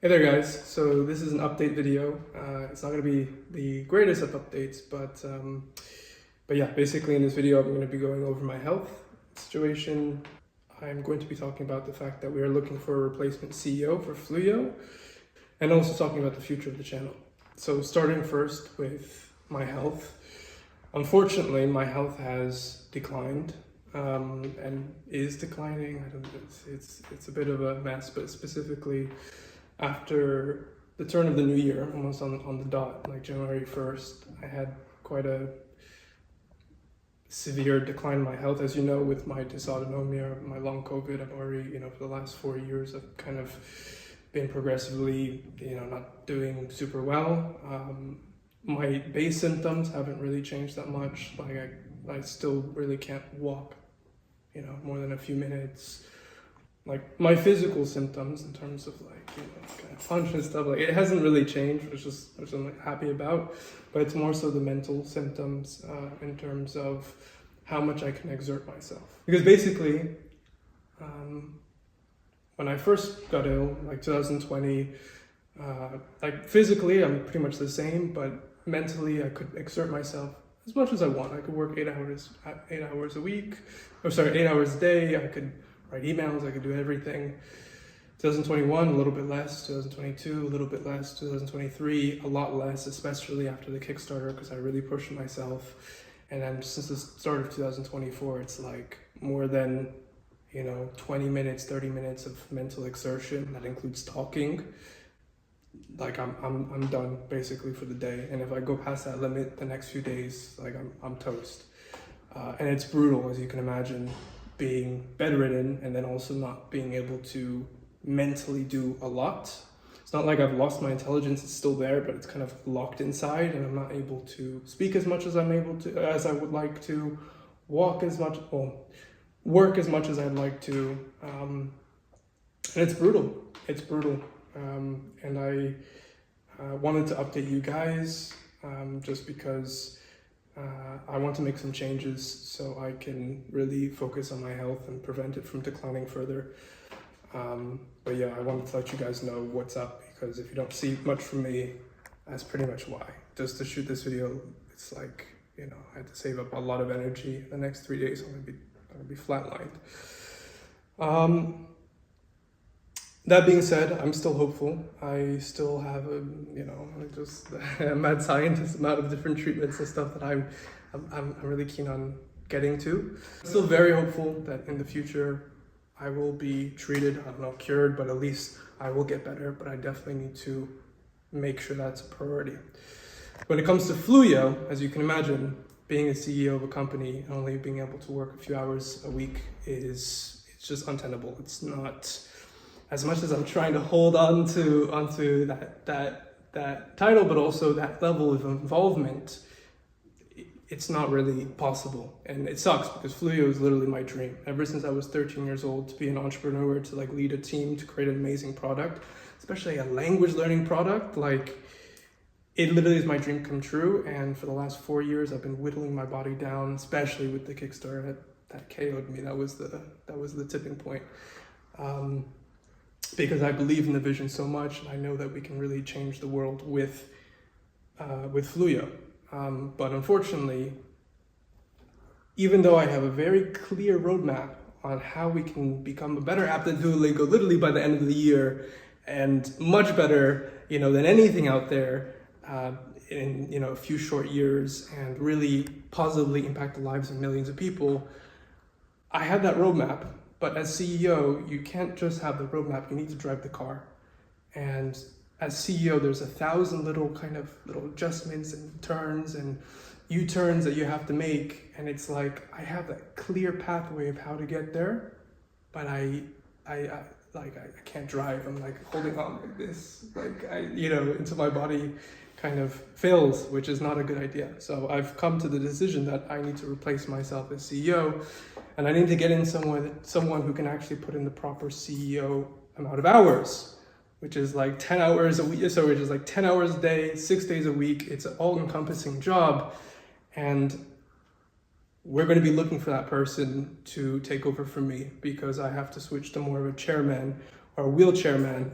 Hey there guys, so this is an update video. It's not going to be the greatest of updates, but yeah, basically in this video I'm going to be going over my health situation. I'm going to be talking about the fact that we are looking for a replacement CEO for Fluyo, and also talking about the future of the channel. So starting first with my health. Unfortunately, my health has declined and is declining. I don't know, it's a bit of a mess, but specifically after the turn of the new year, almost on the dot, like January 1st, I had quite a severe decline in my health. As you know, with my dysautonomia, my long COVID, I've already, for the last 4 years, I've kind of been progressively, not doing super well. My base symptoms haven't really changed that much. Like I still really can't walk, more than a few minutes. Like my physical symptoms in terms of kind of punch and stuff, like it hasn't really changed, which I'm like happy about, but it's more so the mental symptoms in terms of how much I can exert myself. Because basically, when I first got ill, like 2020, like physically I'm pretty much the same, but mentally I could exert myself as much as I want. I could work 8 hours a week, 8 hours a day. I could write emails, I could do everything. 2021, a little bit less. 2022, a little bit less. 2023, a lot less, especially after the Kickstarter, because I really pushed myself. And then since the start of 2024, it's like more than, 20 minutes, 30 minutes of mental exertion. That includes talking. Like I'm done basically for the day. And if I go past that limit the next few days, like I'm toast. And it's brutal, as you can imagine, being bedridden and then also not being able to mentally do a lot. It's not like I've lost my intelligence, it's still there, but it's kind of locked inside and I'm not able to speak as much as as I would like to, work as much as I'd like to. And it's brutal. And I wanted to update you guys just because I want to make some changes so I can really focus on my health and prevent it from declining further. But yeah, I wanted to let you guys know what's up, because if you don't see much from me, that's pretty much why. Just to shoot this video, it's like, I had to save up a lot of energy. The next 3 days I'm gonna be flatlined. That being said, I'm still hopeful. I still have a mad scientist amount of different treatments and stuff that I'm really keen on getting to. Still very hopeful that in the future I will be treated, I don't know, cured, but at least I will get better. But I definitely need to make sure that's a priority. When it comes to Fluyo, as you can imagine, being a CEO of a company and only being able to work a few hours a week it's just untenable. It's not. As much as I'm trying to hold onto that title, but also that level of involvement, it's not really possible. And it sucks because Fluyo is literally my dream. Ever since I was 13 years old, to be an entrepreneur, to lead a team, to create an amazing product, especially a language learning product, it literally is my dream come true. And for the last 4 years, I've been whittling my body down, especially with the Kickstarter that KO'd me. That was the tipping point. Because I believe in the vision so much, and I know that we can really change the world with Fluyo. But unfortunately, even though I have a very clear roadmap on how we can become a better app than Duolingo literally by the end of the year, and much better, than anything out there in a few short years, and really positively impact the lives of millions of people, I have that roadmap. But as CEO, you can't just have the roadmap, you need to drive the car. And as CEO, there's 1,000 little adjustments and turns and U-turns that you have to make. And it's like, I have that clear pathway of how to get there, but I can't drive. I'm holding on like this, until my body kind of fails, which is not a good idea. So I've come to the decision that I need to replace myself as CEO, and I need to get in someone who can actually put in the proper CEO amount of hours, which is 10 hours a week. So which is 10 hours a day, 6 days a week. It's an all-encompassing job, and we're going to be looking for that person to take over from me, because I have to switch to more of a chairman wheelchair man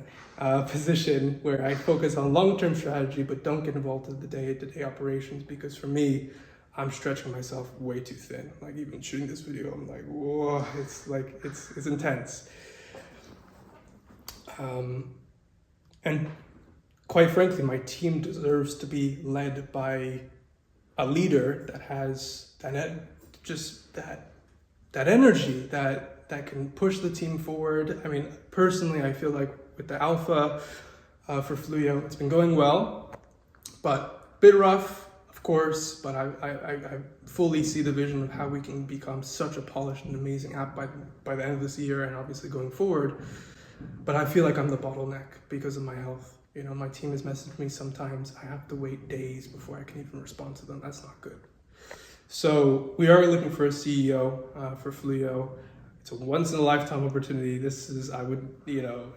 position where I focus on long-term strategy but don't get involved in the day-to-day operations, because for me, I'm stretching myself way too thin. Like even shooting this video, I'm like, whoa, it's intense. And quite frankly, my team deserves to be led by a leader that has that energy that can push the team forward. I mean, personally, I feel like with the alpha for Fluyo, it's been going well, but a bit rough, of course, but I fully see the vision of how we can become such a polished and amazing app by the end of this year and obviously going forward. But I feel like I'm the bottleneck because of my health. You know, my team has messaged me sometimes. I have to wait days before I can even respond to them. That's not good. So we are looking for a CEO for Fluyo. It's a once in a lifetime opportunity. This is, I would, you know,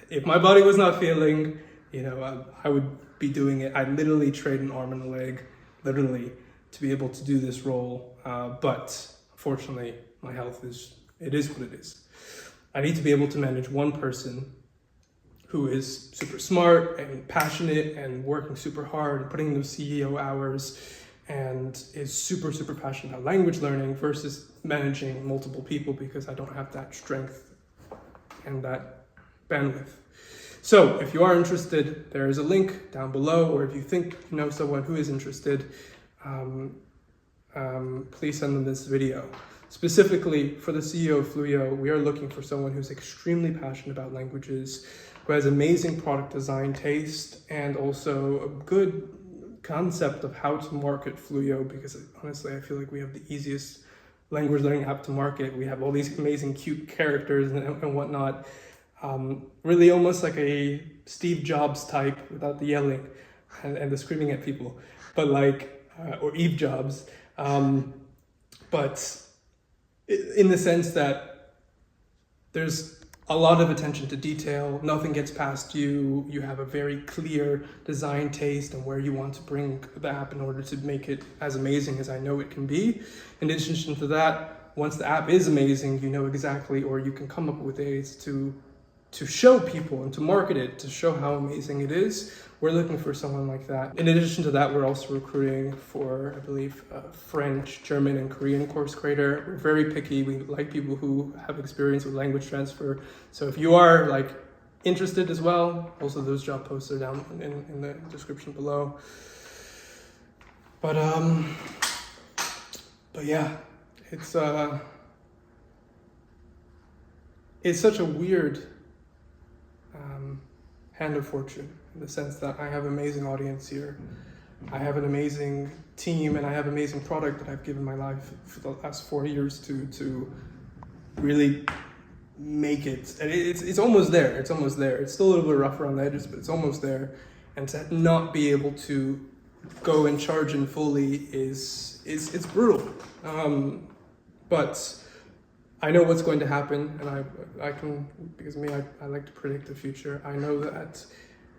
if my body was not failing, you know, I would be doing it. I literally trade an arm and a leg, literally, to be able to do this role. But unfortunately, my health it is what it is. I need to be able to manage one person who is super smart and passionate and working super hard and putting in those CEO hours and is super, super passionate about language learning versus managing multiple people, because I don't have that strength and that bandwidth. So if you are interested, there is a link down below, or if you think you know someone who is interested, please send them this video. Specifically for the CEO of Fluyo, we are looking for someone who's extremely passionate about languages, who has amazing product design taste, and also a good concept of how to market Fluyo, because honestly, I feel like we have the easiest language learning app to market. We have all these amazing cute characters and whatnot. Really almost like a Steve Jobs type without the yelling and the screaming at people, but like, or Eve Jobs. But in the sense that there's a lot of attention to detail, nothing gets past you, you have a very clear design taste and where you want to bring the app in order to make it as amazing as I know it can be. In addition to that, once the app is amazing, you know exactly, or you can come up with ways to show people and to market it, to show how amazing it is. We're looking for someone like that. In addition to that, we're also recruiting for, I believe, French, German, and Korean course creator. We're very picky. We like people who have experience with language transfer. So if you are like interested as well, also those job posts are down in the description below. But yeah, it's such a weird hand of fortune, in the sense that I have an amazing audience here. I have an amazing team, and I have amazing product that I've given my life for the last 4 years to really make it. And it's almost there. It's almost there. It's still a little bit rough around the edges, but it's almost there. And to not be able to go and charge in fully it's brutal. But I know what's going to happen, and I can, because me, I like to predict the future. I know that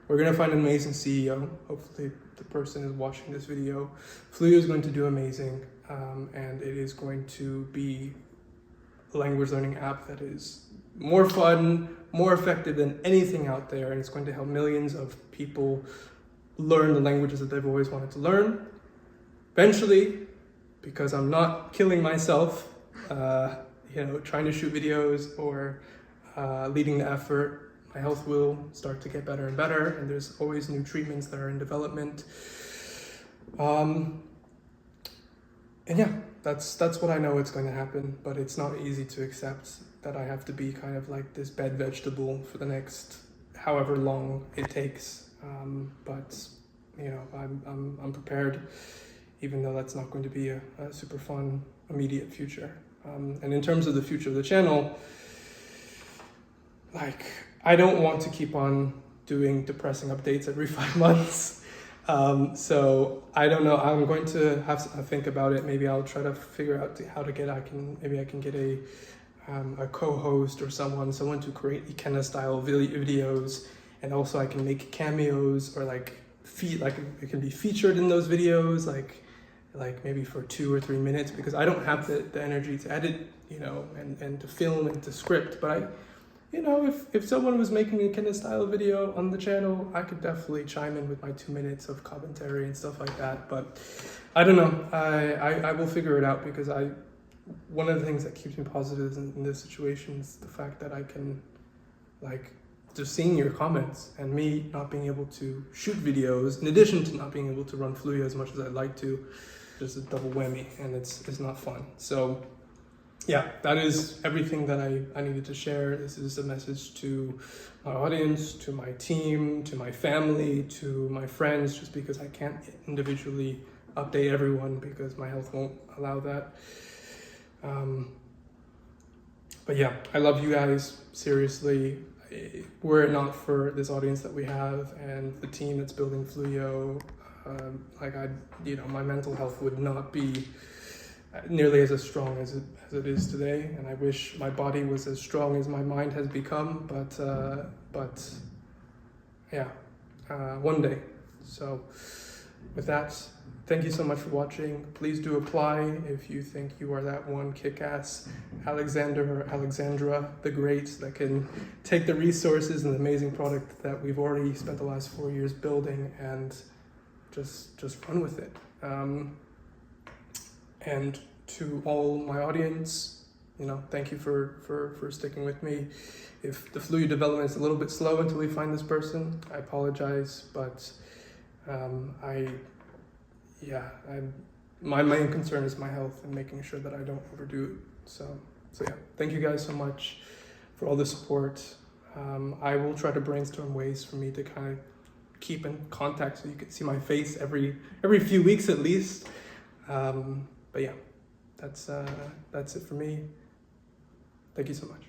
we're going to find an amazing CEO. Hopefully the person is watching this video. Fluyo is going to do amazing, and it is going to be a language learning app that is more fun, more effective than anything out there, and it's going to help millions of people learn the languages that they've always wanted to learn. Eventually, because I'm not killing myself, trying to shoot videos or leading the effort, my health will start to get better and better, and there's always new treatments that are in development. And yeah, that's what I know it's going to happen, but it's not easy to accept that I have to be kind of like this bed vegetable for the next however long it takes. But I'm prepared, even though that's not going to be a super fun immediate future. And in terms of the future of the channel, like, I don't want to keep on doing depressing updates every 5 months. So I don't know. I'm going to have to think about it. Maybe I'll try to figure out how to get. I can get a co-host or someone to create Ikenna style videos, and also I can make cameos or like it can be featured in those videos, like maybe for 2 or 3 minutes, because I don't have the energy to edit, and to film and to script, but you know, if someone was making a Ikenna style video on the channel, I could definitely chime in with my 2 minutes of commentary and stuff like that. But I don't know. I will figure it out, because one of the things that keeps me positive in this situation is the fact that I can, like, just seeing your comments and me not being able to shoot videos, in addition to not being able to run Fluyo as much as I'd like to, just a double whammy, and it's not fun. So yeah, that is everything that I needed to share. This is a message to my audience, to my team, to my family, to my friends, just because I can't individually update everyone because my health won't allow that. But yeah, I love you guys, seriously. Were it not for this audience that we have and the team that's building Fluyo, my mental health would not be nearly as strong as it is today. And I wish my body was as strong as my mind has become, but yeah, one day. So with that, thank you so much for watching. Please do apply if you think you are that one kick-ass Alexander or Alexandra the Great that can take the resources and the amazing product that we've already spent the last 4 years building and just run with it. And to all my audience, you know, thank you for sticking with me. If the Fluyo development is a little bit slow until we find this person, I apologize, but my main concern is my health and making sure that I don't overdo it. So yeah, thank you guys so much for all the support. I will try to brainstorm ways for me to kind of keep in contact so you can see my face every few weeks at least. But yeah, that's it for me. Thank you so much.